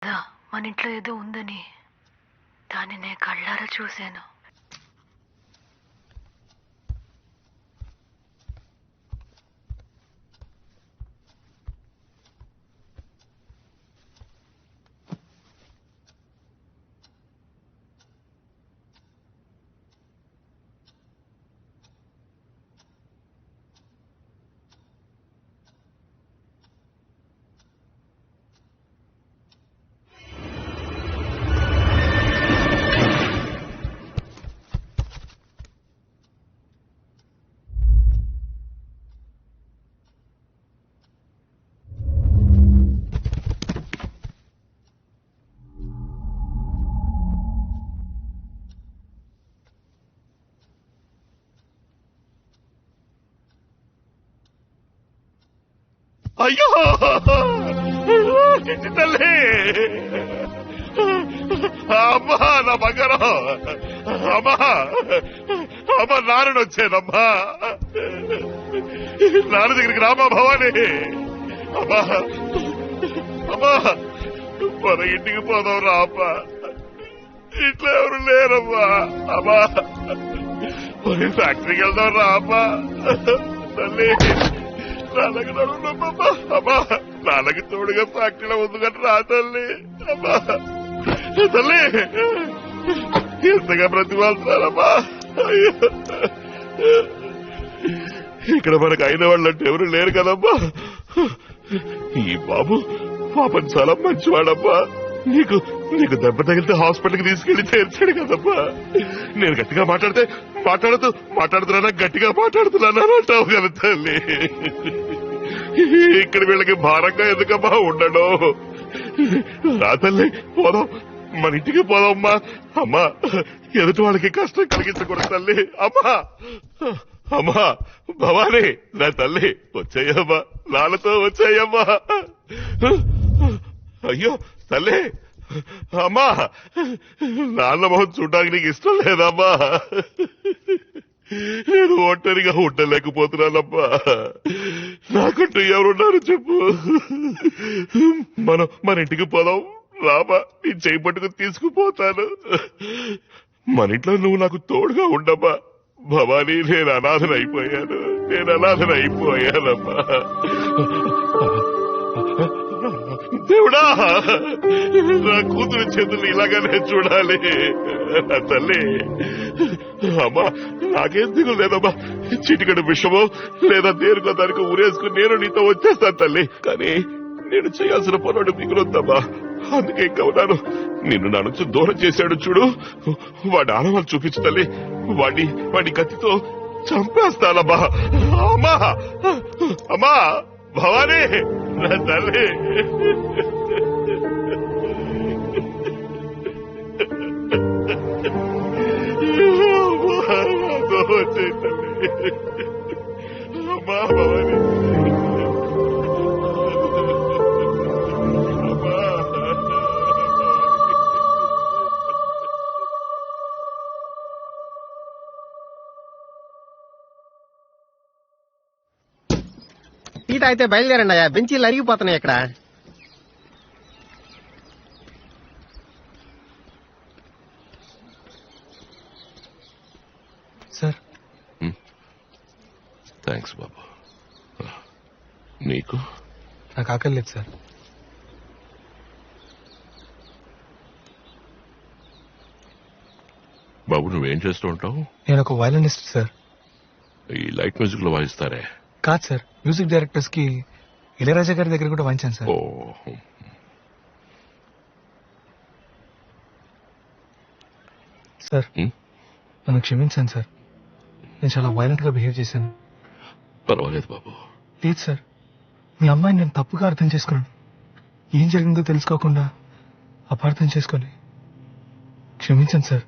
మన ఇంట్లో ఏదో ఉందని దాన్ని నేను కళ్ళారా చూశాను. అయ్యో చిట్టి తల్లి, అమ్మా నా బంగారం, అమ్మా అమ్మ నాన్న వచ్చానమ్మా, నాన్న దగ్గరికి రామా భవాని. అమ్మా అమ్మా మన ఇంటికి పోదాం రా అమ్మా, ఇంట్లో ఎవరు లేరమ్మా. అమ్మా ఫ్యాక్టరీకి వెళ్దాం రా అమ్మా తల్లి, నాన్నకి నడువునమ్మా. అమ్మా నాన్నకి తోడుగా ఫ్యాక్టరీలో ఉంది కానీ రా తల్లి. అమ్మా తల్లి ఎంతగా బ్రతిమాలుతున్నారమ్మా. ఇక్కడ మనకు అయిన వాళ్ళంటే ఎవరు లేరు కదమ్మా. ఈ బాబు పాపం చాలా మంచివాడమ్మా. నీకు నీకు దెబ్బ తగిలితే హాస్పిటల్కి తీసుకెళ్లి చేర్చాడు కదమ్మా. నేను గట్టిగా మాట్లాడుతున్నా గట్టిగా మాట్లాడుతున్నాను అంటావు కదా తల్లి. ఇక్కడ వీళ్ళకి భారంగా ఎందుకమ్మా ఉండడం. రా తల్లి పోదాం, మన ఇంటికి పోదామ్మా. అమ్మా ఎదుటి వాళ్ళకి కష్టం కలిగించకూడదు తల్లి. అమ్మా అమ్మా భవాని నా తల్లి వచ్చాయమ్మా, నాన్నతో వచ్చాయమ్మా. అయ్యో తల్లి, అమ్మా నాన్న మొహం చూడడానికి నీకు ఇష్టం లేదమ్మా. నేను ఒంటరిగా ఉండలేకపోతున్నానమ్మా. నాకంటూ ఎవరున్నారు చెప్పు. మన ఇంటికి పోదాం రామా, నీ చేయి పట్టుకుని తీసుకుపోతాను. మన ఇంట్లో నువ్వు నాకు తోడుగా ఉండమ్మా. భవానీ నేను అనాథనైపోయానమ్మా. దేవుడా నా కూతురు చేతులు ఇలాగానే చూడాలి తల్లి. అమ్మా నాకేం దిగులు లేదమ్మా. చిటికడు విషమో లేదా దేనికో దానికి ఊరేసుకుని నేను నీతో వచ్చేస్తాను తల్లి. కానీ నేను చేయాల్సిన పనుడు మిగులుద్దమ్మా. అందుకే కవునాను నిన్ను నా నుంచి దూరం చేశాడు చూడు, వాడి ఆనవాళ్ళు చూపించు తల్లి. వాడి కత్తితో చంపేస్తానమ్మా. అమ్మా అమ్మా భవానీ నా తల్లి. అమ్మా భవానీ టీట అయితే బయలుదేరండి అయ్యా, బెంచీలు అరిగిపోతున్నాయి ఇక్కడ. సార్ థ్యాంక్స్ బాబు. నీకు? నాకు ఆకలి లేదు సార్. బాబు నువ్వేం చేస్తూ ఉంటావు? నేను ఒక వయలినిస్ట్ సార్. ఈ లైట్ మ్యూజిక్ లో వాయిస్తారే? కాదు సార్, మ్యూజిక్ డైరెక్టర్స్ కి ఇళయరాజా గారి దగ్గర కూడా వాయించాను సార్. ఓ సార్ నన్ను క్షమించాను సార్, నేను చాలా వైలెంట్ గా బిహేవ్ చేశాను. పర్వాలేదు బాబు. లేదు సార్, మీ అమ్మాయిని నేను తప్పుగా అర్థం చేసుకున్నాను. ఏం జరిగిందో తెలుసుకోకుండా అపార్థం చేసుకొని క్షమించాను సార్.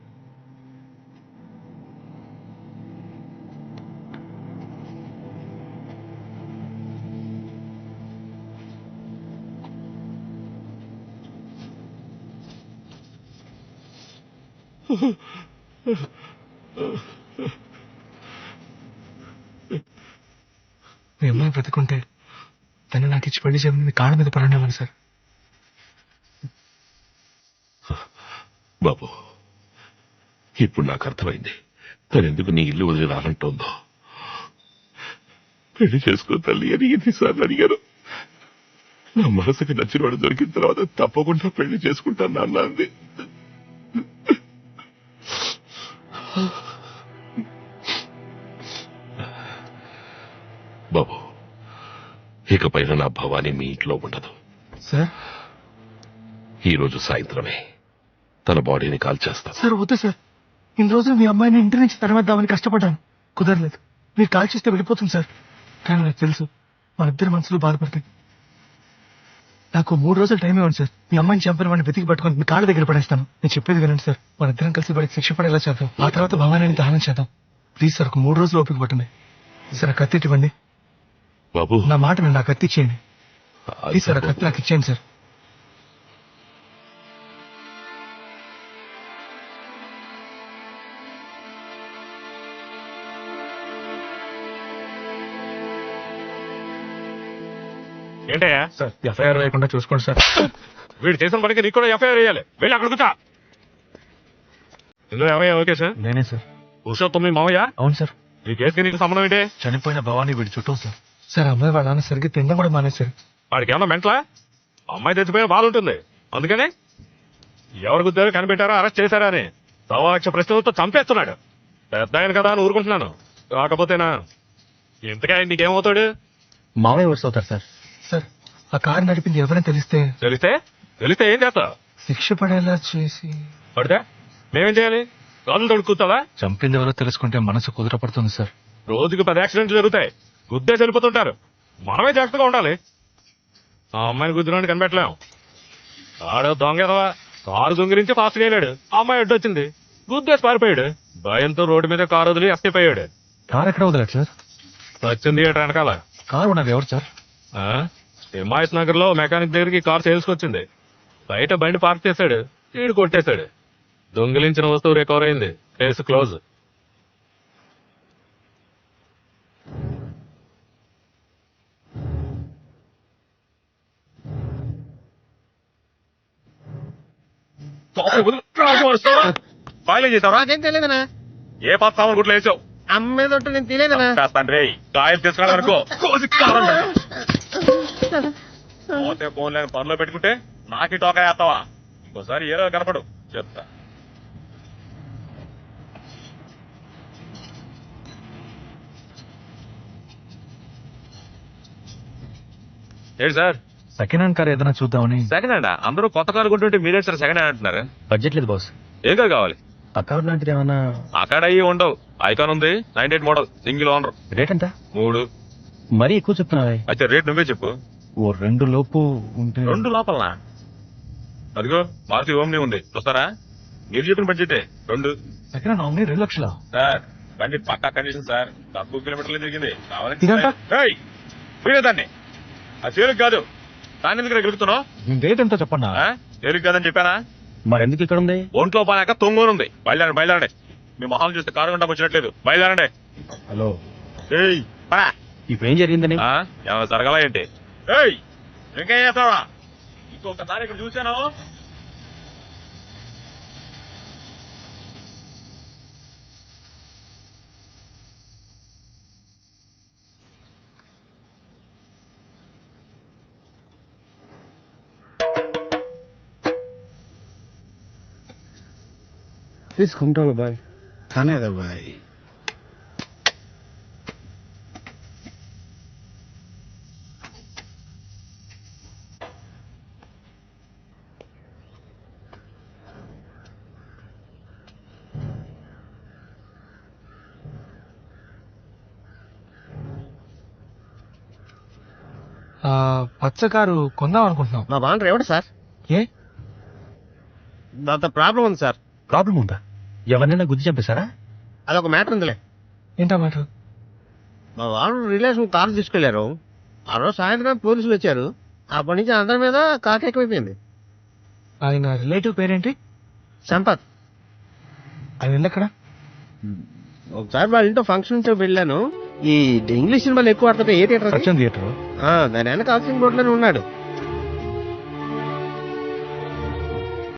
మీ అమ్మాయి బ్రతుకుంటే తను నాకు ఇచ్చి పెళ్లి చేయమని మీ కాళ్ళ మీద పడేవారు సార్. బాబు ఇప్పుడు నాకు అర్థమైంది తను ఎందుకు నీ ఇల్లు వదిలి రానంటోందో. పెళ్లి చేసుకో తల్లి అని ఎన్నిసార్లు అడిగాను. నా మనసుకి నచ్చిన వాడు దొరికిన తర్వాత తప్పకుండా పెళ్లి చేసుకుంటాను నాన్న అంది. బాబు ఇకపైన నా భవానీ మీ ఇంట్లో ఉండదు. సార్ ఈ రోజు సాయంత్రమే తన బాడీని కాల్చేస్తాను. సార్ వద్దు సార్. ఇన్ని రోజులు మీ అమ్మాయిని ఇంటి నుంచి తరమేద్దామని కష్టపడ్డాను, కుదరలేదు. మీరు కాల్ చేస్తే వెళ్ళిపోతుంది సార్. కానీ నాకు తెలుసు మన ఇద్దరి మనసులు బాధపడతాయి. నాకు 3 రోజులు టైం ఇవ్వండి సార్. మీ అమ్మాయిని చంపిన వాడిని వెతికి పట్టుకొని మీ కాళ్ళ దగ్గర పడేస్తాను. నేను చెప్పేది వినండి సార్. మన ఇద్దరం కలిసి వాడికి శిక్ష పడేలా చేద్దాం. ఆ తర్వాత భవానాన్ని దహనం చేద్దాం. ప్లీజ్ సార్, ఒక 3 రోజులు ఓపిక పట్టండి. సార్ ఆ కత్తి ఇవ్వండి. బాబు నా మాట నేను నా కత్తి ఇచ్చేయండి. ప్లీజ్ సార్, ఆ కత్తి నాకు ఇచ్చేయండి సార్. ఏంటయ్యా సార్ ఎఫ్ఐఆర్ వేయకుండా చూసుకోండి సార్. వీడు చేసిన పనికి నీకు కూడా ఎఫ్ఐఆర్ వేయాలి. వెళ్ళి అక్కడ కూర్చో. ఇందులో ఏమయ్యా? Okay sir. నేనే సార్. పురుషోత్తం మీ మామయ్య? అవును సార్. ఈ కేసుకి నీకు సంబంధం ఏంటి? చనిపోయిన భవానీ వీడి చుట్టూ సార్. సార్ అమ్మాయి వాళ్ళ నాన్న సరిగ్గా తినడం కూడా మానేశారు. వాడికి ఏమన్నా మెంట్లా? అమ్మాయి తెచ్చిపోయిన బాధ ఉంటుంది. అందుకని ఎవరు గుద్దారో కనిపెట్టారో అరెస్ట్ చేశారా అని సవాక్ష ప్రశ్నలతో చంపేస్తున్నాడు. పెద్ద ఆయన కదా అని ఊరుకుంటున్నాను. కాకపోతేనా ఇంతగా నీకేమవుతాడు? మామయ్య వర్స్ అవుతారు సార్. సార్ ఆ కారు నడిపింది ఎవరైనా తెలిస్తే తెలిస్తే ఏం చేస్తా? శిక్ష పడేలా చేసి పడితే మేమేం చేయాలి? కాళ్ళు తోడు కూర్చోవా? చంపింది ఎవరో తెలుసుకుంటే మనసు కుదురపడుతుంది సార్. రోజుకి 10 యాక్సిడెంట్లు జరుగుతాయి. గుద్దేసి వెళ్ళిపోతుంటారు. మనమే జాగ్రత్తగా ఉండాలి. ఆ అమ్మాయిని గుద్దినాడు కనిపెట్టలేం. ఆడో దొంగ కారు దొంగిరించి ఫాస్ట్ చేయలేడు. ఆ అమ్మాయి అడ్డొచ్చింది, గుద్దేసి పారిపోయాడు. భయంతో రోడ్డు మీద కారు వదిలి ఎస్కేప్ అయ్యాడు. కారు ఎక్కడ వదలడు సార్? వచ్చింది థియేటర్ వెనకాల. కారు ఉన్నది ఎవరు సార్? హిమాయత్ నగర్ లో మెకానిక్ దగ్గరికి కారు సేల్స్కొచ్చింది. బయట బండి పార్క్ చేశాడు, వీడు కొట్టేశాడు. దొంగిలించిన వస్తువు రికవర్ అయింది. Case close. బాగా చేసావరా? నాకేం తెలియదనా. ఏ పాత సామాన్ గుట్లో వేసావు? అమ్మాయి తోట నేను తెలియదనా. రే కాయలు తీసుకురా అనుకో. పోతే ఫోన్ లేని పనిలో పెట్టుకుంటే నాకి టోకా వేస్తావా? ఇంకోసారి ఏదో కనపడు చెప్తా. ఏంటి సార్? సెకండ్ హ్యాండ్ కార్ ఏదైనా చూద్దామని. Second hand? అందరూ కొత్త కారు కొంటుంటే మీరే సార్ సెకండ్ హ్యాండ్ అంటున్నారు. బడ్జెట్ లేదు బాస్. ఏం కారు కావాలి? ఆ కార్ లాంటిది ఏమన్నా? అక్కడ అయ్యి ఉండవు. ఐకాన్ ఉంది, 98 మోడల్, సింగిల్ ఓనర్. రేట్ ఎంత? 3. మరీ ఎక్కువ చెప్తున్నావే. అయితే రేట్ నువ్వే చెప్పు. ఓ 2 లోపు ఉంటే. 2 లోపలనా? అదిగో మారుతి ఓమ్ని ఉంది, చూస్తారా? మీరు చెప్పిన బడ్జెటే 2. Second hand omni 2 లక్షలా? సార్ బండి పక్కా కండిషన్ సార్. తక్కువ కిలోమీటర్లు తిరిగింది. ఇదంతా? దాన్ని ఆ తేలిక కాదు. దాని ఎందుకు గెలుపుతున్నావు? రేట్ ఎంత చెప్పన్నా? తేలిక కాదని చెప్పానా? మరి ఎందుకు ఇక్కడ ఉంది? ఒంట్లో పానాక తొంగోనుంది. బయలుదేరండి. మీ మొహాలు చూస్తే కారు గంట వచ్చినట్లేదు. బయలుదేరండి. హలో పరా. ఇప్పుడు ఏం జరిగిందని? ఏమైనా జరగాల ఏంటి? ఇంకేం చేస్తావా? ఇంకొకసారి ఇక్కడ చూశాను. తీసుకుంటాను బాయ్. కానేదా బాయ్. పచ్చ కారు కొందాం అనుకుంటున్నాం. మా బాండ్రు ఎవడు సార్? ఏ దాంతో ప్రాబ్లం ఉంది సార్. ప్రాబ్లం ఉందా? ఎవరినైనా గుద్ది చంపేశారా? అదొక మ్యాటర్ ఉందిలే. ఏంటా మ్యాటర్? మా వాళ్ళు రిలేషన్ కారు తీసుకెళ్లారు. ఆ రోజు సాయంత్రం పోలీసులు వచ్చారు. అప్పటి నుంచి అందరి మీద కాకి ఎక్కువైపోయింది. ఆయన రిలేటివ్ పేరేంటి? సంపత్. ఆయన ఇల్లు ఎక్కడ? ఒకసారి వాళ్ళ ఇంట్లో ఫంక్షన్ ఉంటే వెళ్ళాను. ఈ ఇంగ్లీష్ సినిమాలు ఎక్కువ ఆడుతుంటే ఏ థియేటర్? సత్యం థియేటర్. దాని వెనక హౌసింగ్ బోర్డులోనే ఉన్నాడు.